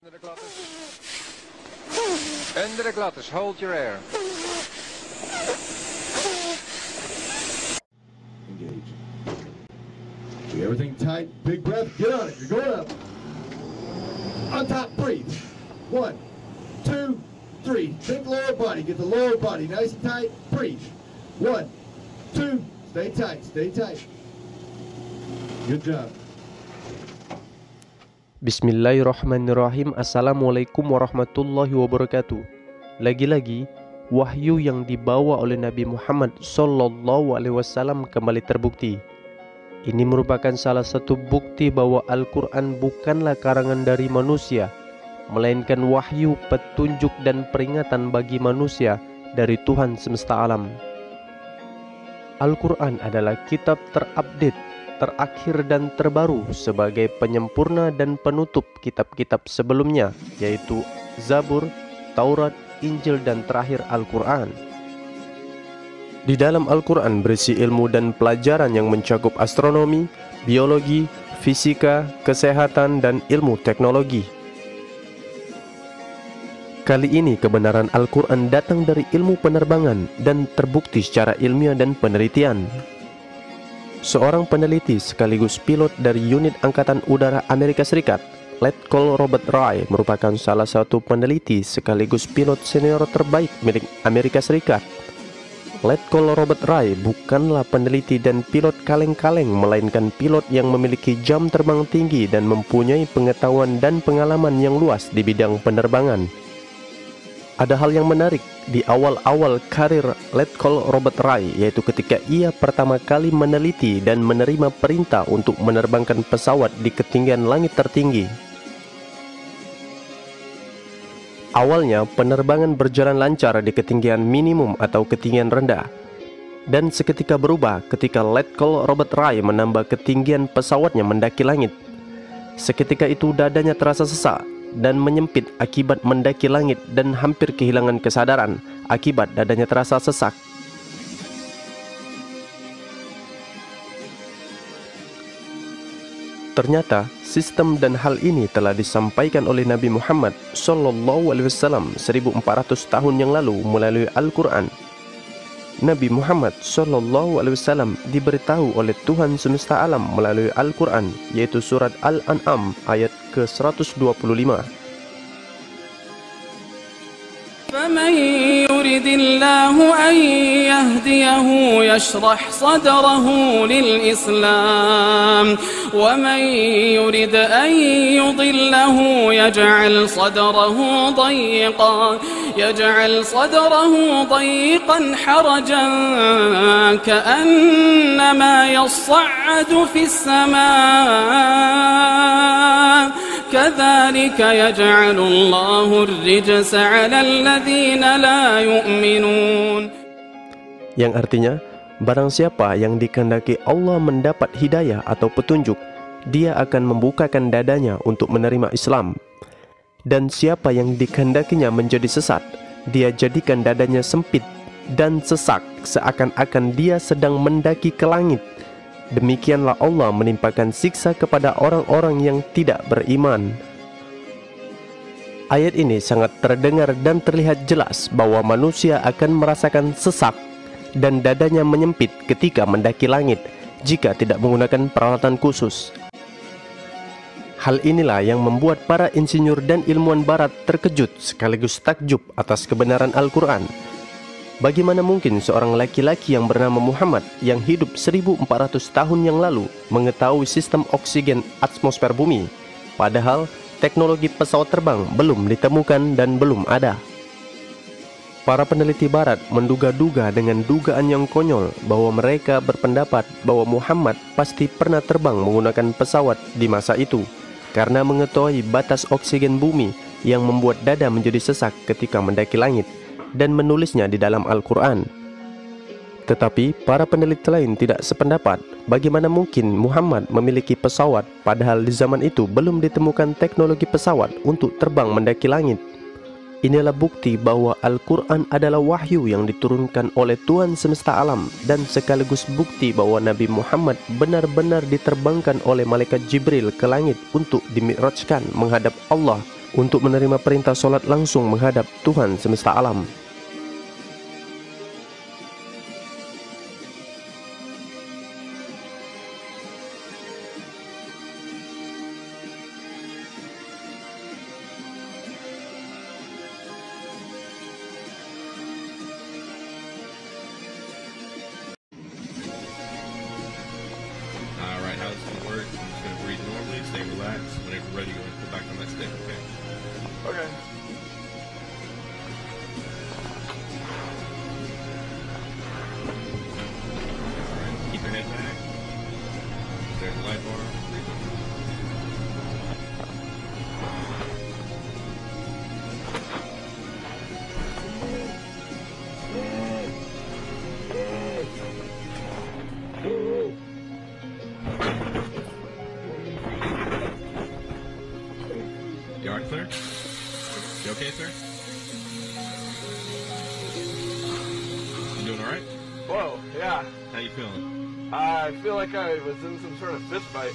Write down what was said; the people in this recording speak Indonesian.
Under the glatters, hold your air. Engage. Do everything tight, big breath, get on it, you're going up. On top, breathe. 1, 2, 3. Think lower body, get the lower body nice and tight, breathe. 1, 2, stay tight, stay tight. Good job. Bismillahirrahmanirrahim. Assalamualaikum warahmatullahi wabarakatuh. Lagi-lagi wahyu yang dibawa oleh Nabi Muhammad Sallallahu Alaihi Wasallam kembali terbukti. Ini merupakan salah satu bukti bahwa Al-Quran bukanlah karangan dari manusia, melainkan wahyu, petunjuk dan peringatan bagi manusia dari Tuhan semesta alam. Al-Quran adalah kitab terupdate, terakhir dan terbaru sebagai penyempurna dan penutup kitab-kitab sebelumnya, yaitu Zabur, Taurat, Injil dan terakhir Al-Quran. Di dalam Al-Quran berisi ilmu dan pelajaran yang mencakup astronomi, biologi, fisika, kesehatan dan ilmu teknologi. Kali ini kebenaran Al-Quran datang dari ilmu penerbangan dan terbukti secara ilmiah dan penelitian. Seorang peneliti sekaligus pilot dari unit Angkatan Udara Amerika Serikat, Lieutenant Robert Ray, merupakan salah satu peneliti sekaligus pilot senior terbaik milik Amerika Serikat. Lieutenant Robert Ray bukanlah peneliti dan pilot kaleng-kaleng, melainkan pilot yang memiliki jam terbang tinggi dan mempunyai pengetahuan dan pengalaman yang luas di bidang penerbangan. Ada hal yang menarik di awal-awal karir Lieutenant Robert Ray, yaitu ketika ia pertama kali meneliti dan menerima perintah untuk menerbangkan pesawat di ketinggian langit tertinggi. Awalnya penerbangan berjalan lancar di ketinggian minimum atau ketinggian rendah, dan seketika berubah ketika Lieutenant Robert Ray menambah ketinggian pesawatnya mendaki langit. Seketika itu dadanya terasa sesak dan menyempit akibat mendaki langit dan hampir kehilangan kesadaran akibat dadanya terasa sesak. Ternyata sistem dan hal ini telah disampaikan oleh Nabi Muhammad Sallallahu Alaihi Wasallam 1400 tahun yang lalu melalui Al-Quran. Nabi Muhammad Sallallahu Alaihi Wasallam diberitahu oleh Tuhan semesta alam melalui Al-Quran, yaitu surat Al-An'am ayat ke-125. فَمَنْ يُرِدِ اللَّهُ أَنْ يَهْدِيَهُ يَشْرَحْ صَدْرَهُ لِلْإِسْلَامِ وَمَنْ يُرِدْ أَنْ يُضِلَّهُ يَجْعَلْ صَدْرَهُ ضَيِّقًا حَرَجًا كَأَنَّمَا يَصَّعَّدُ فِي السَّمَاءِ كَذَلِكَ يَجْعَلُ اللَّهُ الرِّجْسَ عَلَى الَّذِينَ لَا يُؤْمِنُونَ. Yang artinya, barang siapa yang dikehendaki Allah mendapat hidayah atau petunjuk, dia akan membukakan dadanya untuk menerima Islam. Dan siapa yang dikehendakinya menjadi sesat, dia jadikan dadanya sempit dan sesak, seakan-akan dia sedang mendaki ke langit. Demikianlah Allah menimpakan siksa kepada orang-orang yang tidak beriman. Ayat ini sangat terdengar dan terlihat jelas bahwa manusia akan merasakan sesak dan dadanya menyempit ketika mendaki langit jika tidak menggunakan peralatan khusus. Hal inilah yang membuat para insinyur dan ilmuwan barat terkejut sekaligus takjub atas kebenaran Al-Quran. Bagaimana mungkin seorang laki-laki yang bernama Muhammad yang hidup 1400 tahun yang lalu mengetahui sistem oksigen atmosfer bumi, padahal teknologi pesawat terbang belum ditemukan dan belum ada. Para peneliti barat menduga-duga dengan dugaan yang konyol bahwa mereka berpendapat bahwa Muhammad pasti pernah terbang menggunakan pesawat di masa itu, karena mengetahui batas oksigen bumi yang membuat dada menjadi sesak ketika mendaki langit, dan menulisnya di dalam Al-Quran. Tetapi para peneliti lain tidak sependapat. Bagaimana mungkin Muhammad memiliki pesawat padahal di zaman itu belum ditemukan teknologi pesawat untuk terbang mendaki langit? Inilah bukti bahwa Al-Quran adalah wahyu yang diturunkan oleh Tuhan semesta alam, dan sekaligus bukti bahwa Nabi Muhammad benar-benar diterbangkan oleh malaikat Jibril ke langit untuk dimi'rajkan menghadap Allah untuk menerima perintah sholat langsung menghadap Tuhan semesta alam. Right, how it's gonna work? I'm just gonna breathe normally, stay relaxed. Whenever you're ready, go ahead and put back on that stick, okay? Okay. Alright, keep your head back. There's the light bar. Breathe normally. You alright, sir? You okay, sir? You doing alright? Whoa, yeah. How you feeling? I feel like I was in some sort of fist fight.